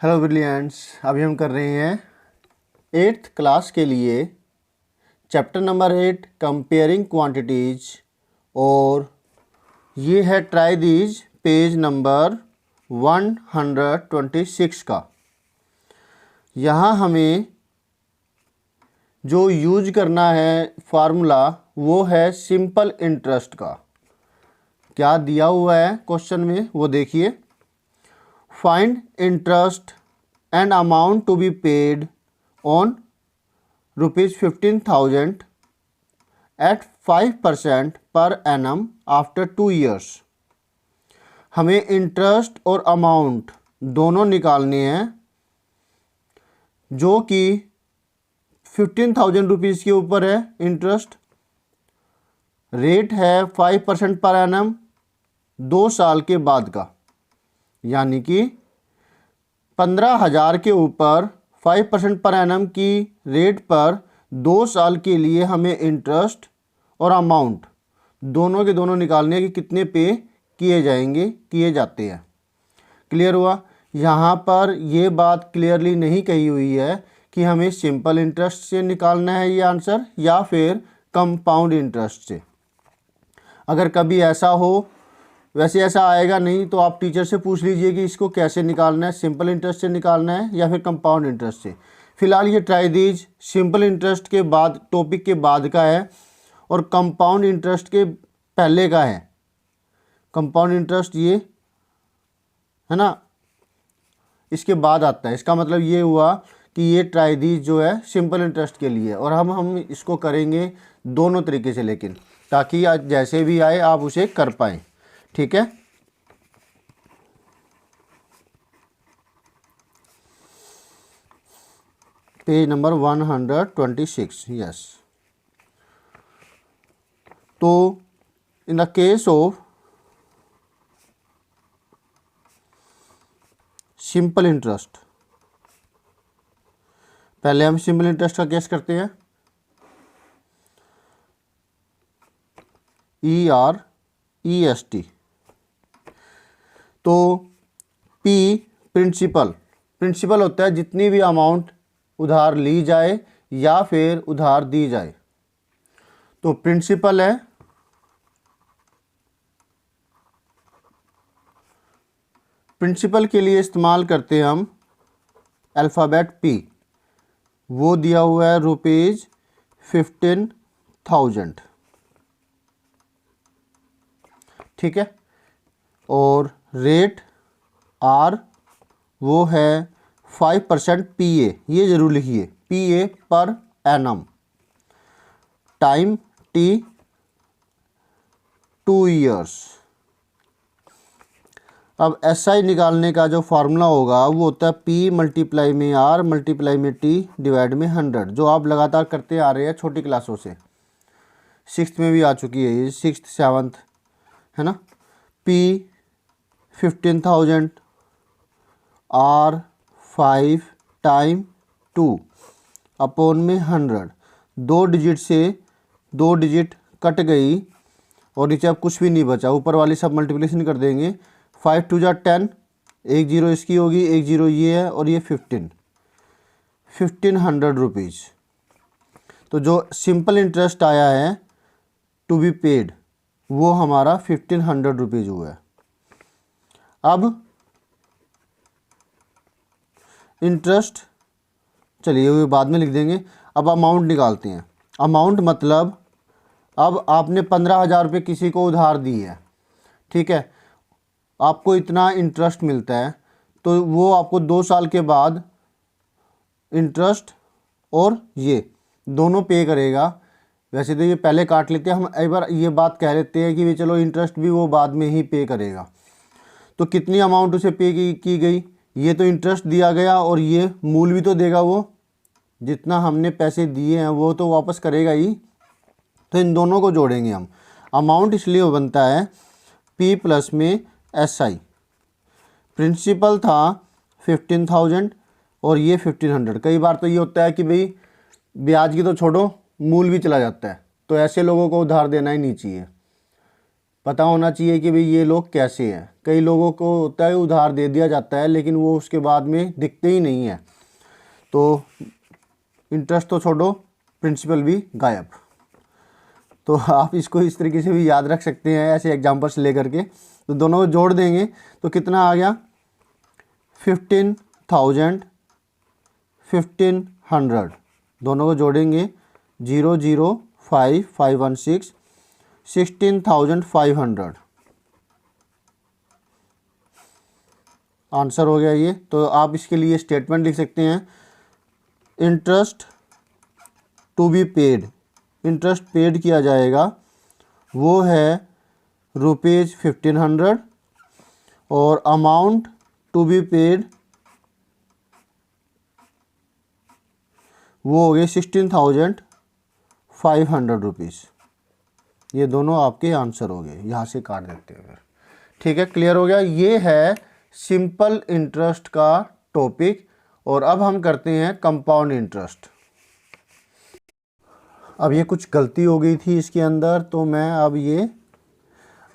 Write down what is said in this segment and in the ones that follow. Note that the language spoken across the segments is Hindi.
हेलो ब्रिलियंट्स, अभी हम कर रहे हैं 8th क्लास के लिए चैप्टर नंबर 8 कंपेयरिंग क्वांटिटीज। और ये है ट्राई दीज पेज नंबर 126 का। यहाँ हमें जो यूज करना है फार्मूला वो है सिंपल इंटरेस्ट का। क्या दिया हुआ है क्वेश्चन में वो देखिए। Find interest and amount to be paid on ₹15,000 at 5% per annum after 2 years। हमें इंटरेस्ट और अमाउंट दोनों निकालने हैं जो कि 15,000 रुपीज़ के ऊपर है। इंटरेस्ट रेट है 5% पर एनम 2 साल के बाद का, यानी कि 15,000 के ऊपर 5% पर एनम की रेट पर 2 साल के लिए हमें इंटरेस्ट और अमाउंट दोनों के दोनों निकालने के कितने पे किए जाते हैं। क्लियर हुआ। यहाँ पर ये बात क्लियरली नहीं कही हुई है कि हमें सिंपल इंटरेस्ट से निकालना है ये आंसर या फिर कंपाउंड इंटरेस्ट से। अगर कभी ऐसा हो, वैसे ऐसा आएगा नहीं, तो आप टीचर से पूछ लीजिए कि इसको कैसे निकालना है, सिंपल इंटरेस्ट से निकालना है या फिर कंपाउंड इंटरेस्ट से। फिलहाल ये ट्राई दीज सिंपल इंटरेस्ट के बाद टॉपिक के बाद का है और कंपाउंड इंटरेस्ट के पहले का है। कंपाउंड इंटरेस्ट ये है ना, इसके बाद आता है। इसका मतलब ये हुआ कि ये ट्राई दीज जो है सिंपल इंटरेस्ट के लिए, और हम इसको करेंगे दोनों तरीके से, लेकिन ताकि आज जैसे भी आए आप उसे कर पाएँ। ठीक है। Page number 126। यस। तो in the case of simple interest, पहले हम सिंपल इंटरेस्ट का केस करते हैं। EREST। तो P प्रिंसिपल होता है जितनी भी अमाउंट उधार ली जाए या फिर उधार दी जाए। तो प्रिंसिपल है प्रिंसिपल के लिए इस्तेमाल करते हैं हम अल्फ़ाबेट P। वो दिया हुआ है ₹15,000। ठीक है। और रेट R वो है 5% PA, ये जरूर लिखिए, PA per annum. Time T 2 years। अब SI निकालने का जो फार्मूला होगा वो होता है P मल्टीप्लाई में R मल्टीप्लाई में T डिवाइड में 100, जो आप लगातार करते आ रहे हैं छोटी क्लासों से। 6th में भी आ चुकी है ये, 6th 7th है ना। P 15,000 R 5 टाइम 2 अपॉन में 100। 2 डिजिट से 2 डिजिट कट गई और नीचे अब कुछ भी नहीं बचा, ऊपर वाली सब मल्टीप्लिकेशन कर देंगे। 5 2 जा 10, एक जीरो इसकी होगी, एक जीरो ये है और ये 1500 रुपीज़। तो जो सिंपल इंटरेस्ट आया है टू बी पेड वो हमारा 1500 रुपीज़ हुआ है। अब इंटरेस्ट चलिए वो बाद में लिख देंगे। अब अमाउंट निकालते हैं। अमाउंट मतलब अब आपने 15,000 रुपये किसी को उधार दी है, ठीक है, आपको इतना इंटरेस्ट मिलता है, तो वो आपको 2 साल के बाद इंटरेस्ट और ये दोनों पे करेगा। वैसे तो ये पहले काट लेते हैं, हम एक बार ये बात कह लेते हैं कि चलो इंटरेस्ट भी वो बाद में ही पे करेगा। तो कितनी अमाउंट उसे पे की गई, ये तो इंटरेस्ट दिया गया और ये मूल भी तो देगा, वो जितना हमने पैसे दिए हैं वो तो वापस करेगा ही। तो इन दोनों को जोड़ेंगे हम। अमाउंट इसलिए बनता है P प्लस में SI। प्रिंसिपल था 15,000 और ये 1500। कई बार तो ये होता है कि भाई ब्याज की तो छोड़ो, मूल भी चला जाता है, तो ऐसे लोगों को उधार देना ही नहीं चाहिए। पता होना चाहिए कि भाई ये लोग कैसे हैं। कई लोगों को होता है उधार दे दिया जाता है लेकिन वो उसके बाद में दिखते ही नहीं है, तो इंटरेस्ट तो छोड़ो, प्रिंसिपल भी गायब। तो आप इसको इस तरीके से भी याद रख सकते हैं ऐसे एग्जांपल्स लेकर के। तो दोनों को जोड़ देंगे तो कितना आ गया, 15,000 1500, दोनों को जोड़ेंगे 005,516 16,500 आंसर हो गया ये। तो आप इसके लिए स्टेटमेंट लिख सकते हैं, interest to be paid, interest paid किया जाएगा वो है ₹1500 और अमाउंट टू बी पेड वो हो गए 16,500 रुपीज़। ये दोनों आपके आंसर हो गए, यहाँ से काट देते हैं फिर। ठीक है, क्लियर हो गया। ये है सिंपल इंटरेस्ट का टॉपिक। और अब हम करते हैं कंपाउंड इंटरेस्ट। अब ये कुछ गलती हो गई थी इसके अंदर, तो मैं अब ये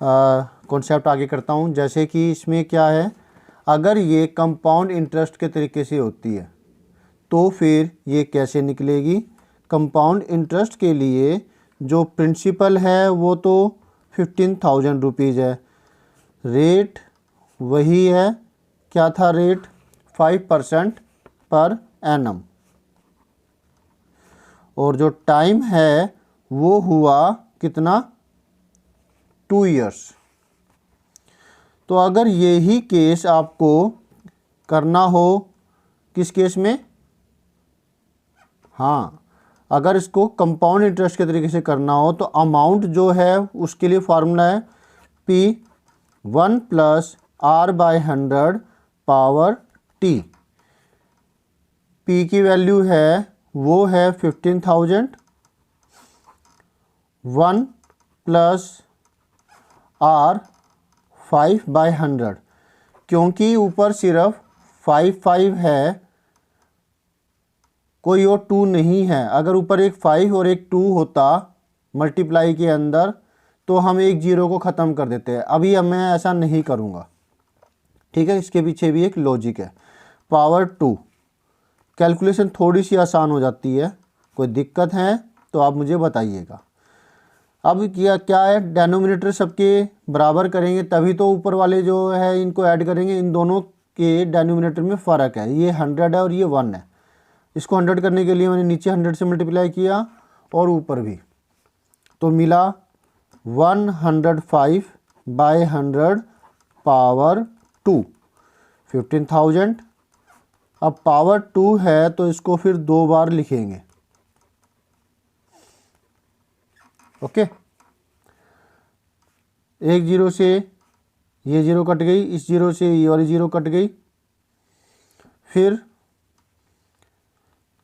कॉन्सेप्ट आगे करता हूँ। जैसे कि इसमें क्या है, अगर ये कंपाउंड इंटरेस्ट के तरीके से होती है तो फिर ये कैसे निकलेगी। कंपाउंड इंटरेस्ट के लिए जो प्रिंसिपल है वो तो 15,000 रुपीज़ है, रेट वही है, क्या था रेट, 5% पर एनम, और जो टाइम है वो हुआ कितना, 2 इयर्स। तो अगर यही केस आपको करना हो, किस केस में, हाँ, अगर इसको कंपाउंड इंटरेस्ट के तरीके से करना हो तो अमाउंट जो है उसके लिए फार्मूला है P1 + R/100 power T। P की वैल्यू है वो है 15,000, 1 + R 5/100, क्योंकि ऊपर सिर्फ 5 है, कोई और 2 नहीं है। अगर ऊपर एक 5 और एक 2 होता मल्टीप्लाई के अंदर तो हम एक 0 को ख़त्म कर देते हैं। अभी अब मैं ऐसा नहीं करूँगा, ठीक है, इसके पीछे भी एक लॉजिक है। पावर 2, कैलकुलेशन थोड़ी सी आसान हो जाती है, कोई दिक्कत है तो आप मुझे बताइएगा। अब क्या है, डेनोमिनेटर सबके बराबर करेंगे तभी तो ऊपर वाले जो है इनको ऐड करेंगे। इन दोनों के डेनोमिनेटर में फ़र्क है, ये 100 है और ये 1 है। इसको 100 करने के लिए मैंने नीचे 100 से मल्टीप्लाई किया और ऊपर भी, तो मिला 105/100 पावर 2, 15,000। अब पावर 2 है तो इसको फिर 2 बार लिखेंगे, ओके। एक 0 से ये 0 कट गई, इस 0 से ये वाली 0 कट गई, फिर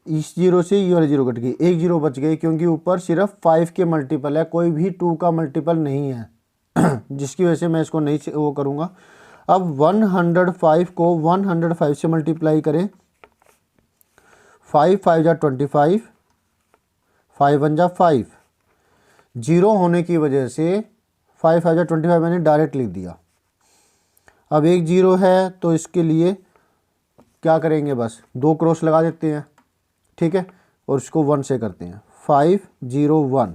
इस 0 से ये वाली 0 कट गई, एक 0 बच गई, क्योंकि ऊपर सिर्फ 5 के मल्टीपल है, कोई भी 2 का मल्टीपल नहीं है जिसकी वजह से मैं इसको नहीं वो करूँगा। अब 105 को 105 से मल्टीप्लाई करें, 5 5 जा 25, 5 1 जा 5, 0 होने की वजह से 5 5 जा 25 मैंने डायरेक्ट लिख दिया। अब एक 0 है तो इसके लिए क्या करेंगे, बस 2 क्रॉस लगा देते हैं, ठीक है, और इसको 1 से करते हैं, 5 0 1।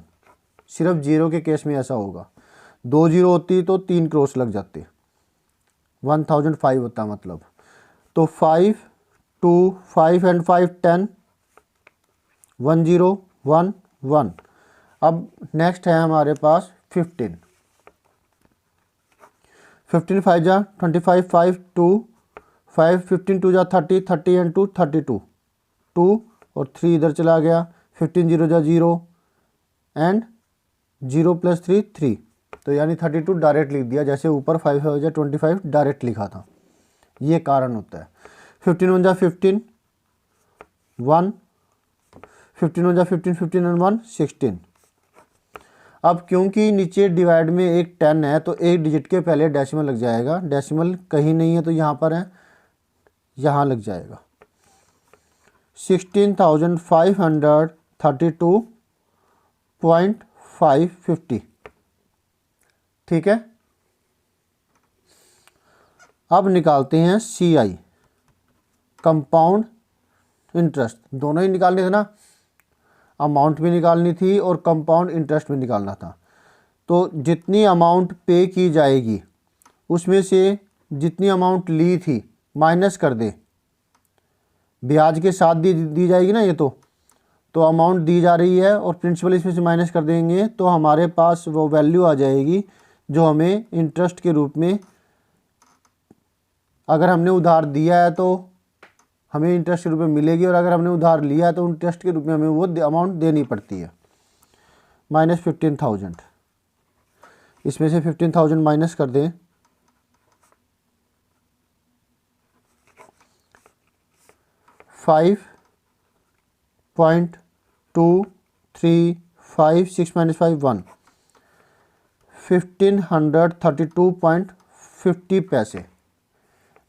सिर्फ 0 के केस में ऐसा होगा, 2 0 होती तो 3 क्रॉस लग जाते, 1005 होता मतलब। तो 5 2 5 एंड 5 10, 1 0 1 1। अब नेक्स्ट है हमारे पास 15, 15 5 जा 25, 5 2 5, 15 2 जा 30, 30 एंड 2 32, 2 और 3 इधर चला गया, 15 0 जा 0 एंड 0 + 3 3, तो यानी 32 डायरेक्ट लिख दिया, जैसे ऊपर 5 5 जा 25 डायरेक्ट लिखा था। ये कारण होता है। 15 1 जा 15 1, 15 1 जा 15, 15 एंड 1 16। अब क्योंकि नीचे डिवाइड में एक 10 है तो एक डिजिट के पहले डेसिमल लग जाएगा, डेसिमल कहीं नहीं है तो यहाँ पर है, यहाँ लग जाएगा। 16,532.550, ठीक है। अब निकालते हैं CI, कंपाउंड इंटरेस्ट। दोनों ही निकालने थे ना, अमाउंट भी निकालनी थी और कंपाउंड इंटरेस्ट भी निकालना था। तो जितनी अमाउंट पे की जाएगी उसमें से जितनी अमाउंट ली थी माइनस कर दे, ब्याज के साथ दी जाएगी ना ये, तो अमाउंट दी जा रही है और प्रिंसिपल इसमें से माइनस कर देंगे तो हमारे पास वो वैल्यू आ जाएगी जो हमें इंटरेस्ट के रूप में, अगर हमने उधार दिया है तो हमें इंटरेस्ट के रूप में मिलेगी, और अगर हमने उधार लिया है तो इंटरेस्ट के रूप में हमें वो अमाउंट देनी पड़ती है। -15,000, इसमें से 15,000 माइनस कर दें, 5.235, 6 - 5 1, 1532.50 पैसे।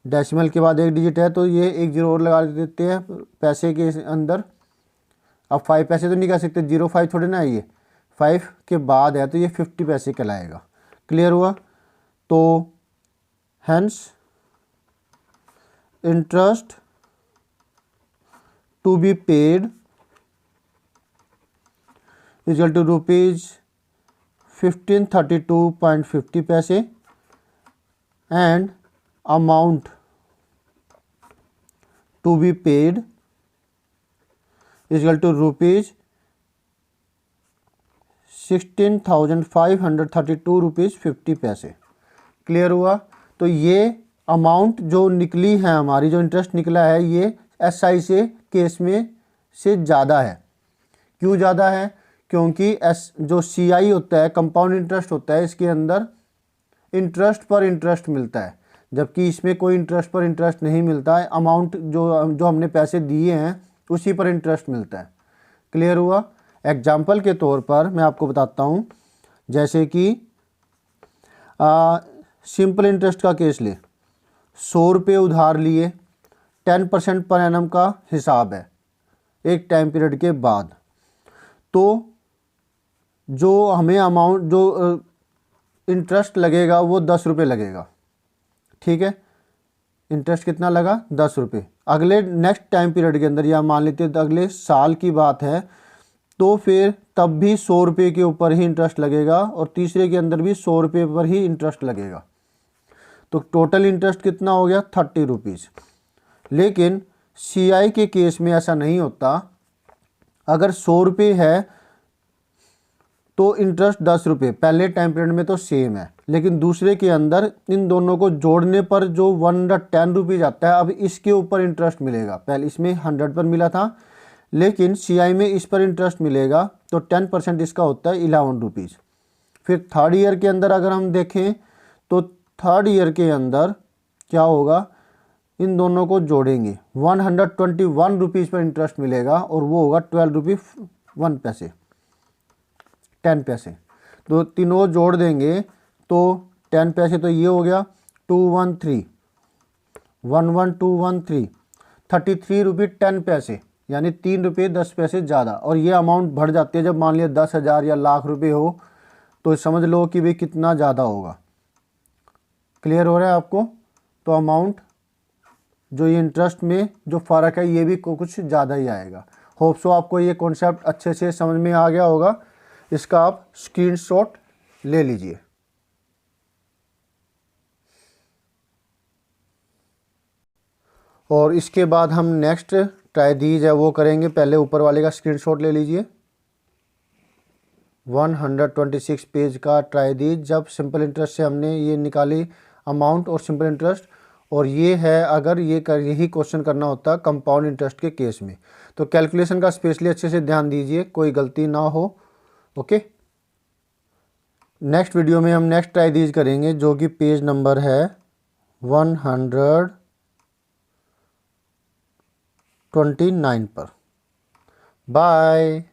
डेसिमल के बाद एक डिजिट है तो ये एक जीरो और लगा देते हैं पैसे के अंदर। अब 5 पैसे तो नहीं कह सकते, 0.5 थोड़े ना है, ये 5 के बाद है तो ये 50 पैसे कहलाएगा। क्लियर हुआ? तो hence interest to be paid equal to ₹1532.50 पैसे and amount to be paid equal to ₹16,532.50 पैसे। क्लियर हुआ? तो ये अमाउंट जो निकली है हमारी, जो इंटरेस्ट निकला है, ये SI से केस में से ज़्यादा है। क्यों ज़्यादा है? क्योंकि जो CI होता है, कंपाउंड इंटरेस्ट होता है, इसके अंदर इंटरेस्ट पर इंटरेस्ट मिलता है, जबकि इसमें कोई इंटरेस्ट पर इंटरेस्ट नहीं मिलता है। अमाउंट जो हमने पैसे दिए हैं उसी पर इंटरेस्ट मिलता है। क्लियर हुआ? एग्जाम्पल के तौर पर मैं आपको बताता हूँ, जैसे कि सिंपल इंटरेस्ट का केस ले, 100 रुपये उधार लिए, 10% पर एनम का हिसाब है एक टाइम पीरियड के बाद, तो जो हमें अमाउंट, जो इंटरेस्ट लगेगा वो 10 रुपये लगेगा। ठीक है, इंटरेस्ट कितना लगा? 10 रुपये। अगले नेक्स्ट टाइम पीरियड के अंदर, या मान लेते हैं अगले साल की बात है, तो फिर तब भी 100 रुपये के ऊपर ही इंटरेस्ट लगेगा और तीसरे के अंदर भी 100 रुपये पर ही इंटरेस्ट लगेगा। तो टोटल इंटरेस्ट कितना हो गया? 30 रुपीज़। लेकिन CI के केस में ऐसा नहीं होता। अगर 100 रुपये है तो इंटरेस्ट 10 रुपये पहले टाइम पीरियड में तो सेम है, लेकिन दूसरे के अंदर इन दोनों को जोड़ने पर जो 110 रुपीज़ आता है, अब इसके ऊपर इंटरेस्ट मिलेगा। पहले इसमें 100 पर मिला था, लेकिन CI में इस पर इंटरेस्ट मिलेगा, तो 10% इसका होता है 11 रुपीज़। फिर थर्ड ईयर के अंदर अगर हम देखें तो थर्ड ईयर के अंदर क्या होगा? इन दोनों को जोड़ेंगे, 121 रुपीज़ पर इंटरेस्ट मिलेगा और वो होगा 12 रुपये 1 पैसे, 10 पैसे। तो तीनों जोड़ देंगे तो 10 पैसे तो ये हो गया 213, 11213, 33 रुपये 10 पैसे, यानी 3 रुपये 10 पैसे ज़्यादा। और ये अमाउंट बढ़ जाती है, जब मान लिया 10,000 या लाख रुपए हो तो समझ लो कि भाई कितना ज़्यादा होगा। क्लियर हो रहा है आपको? तो अमाउंट जो ये इंटरेस्ट में जो फ़र्क है ये भी कुछ ज़्यादा ही आएगा। होप सो आपको ये कॉन्सेप्ट अच्छे से समझ में आ गया होगा। इसका आप स्क्रीनशॉट ले लीजिए। और इसके बाद हम नेक्स्ट ट्रायदीज है वो करेंगे। पहले ऊपर वाले का स्क्रीनशॉट ले लीजिए, 126 पेज का ट्रायदीज, जब सिंपल इंटरेस्ट से हमने ये निकाली अमाउंट और सिंपल इंटरेस्ट। और ये है अगर यही क्वेश्चन करना होता कंपाउंड इंटरेस्ट के केस में। तो कैलकुलेशन का स्पेशली अच्छे से ध्यान दीजिए, कोई गलती ना हो। ओके, नेक्स्ट वीडियो में हम नेक्स्ट ट्रायदीज करेंगे जो कि पेज नंबर है 129 पर। बाय।